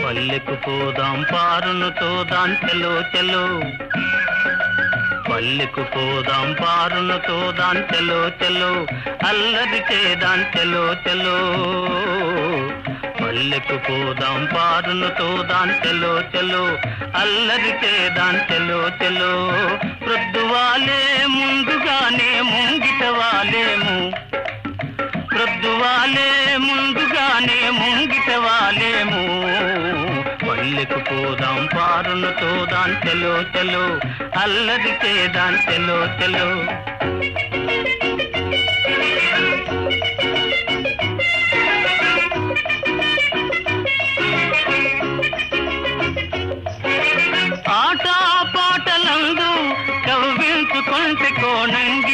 పల్లెకు పోదాం పారును తోదాం చెలో చెలో, పల్లెకు పోదాం పారును తోదాం చెలో చెలో, అల్లరి చేదాం చెలో చెలో. పల్లెకు పోదాం పారును తోదాం చెలో చెలో, అల్లరి చేదాం చెలో చెలో. ప్రొద్దువాలే ముందుగానే ముంగిట వాలేము, ప్రొద్దువాలే ముందుగానే ముంగిట వాలేము. పల్లెకు పోదాం పారును తోదాం చెలో చెలో, అల్లరి చేదాం చెలో చెలో. ఆట పాటలందు కవ్వించుకుంటే కోనంగి